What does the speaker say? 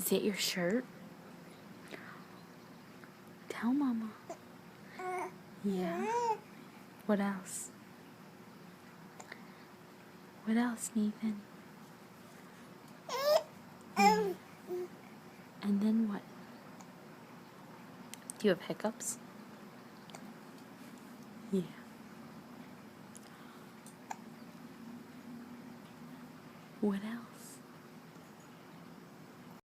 Is it your shirt? Tell Mama. Yeah. What else? What else, Nathan? Yeah. And then what? Do you have hiccups? Yeah. What else?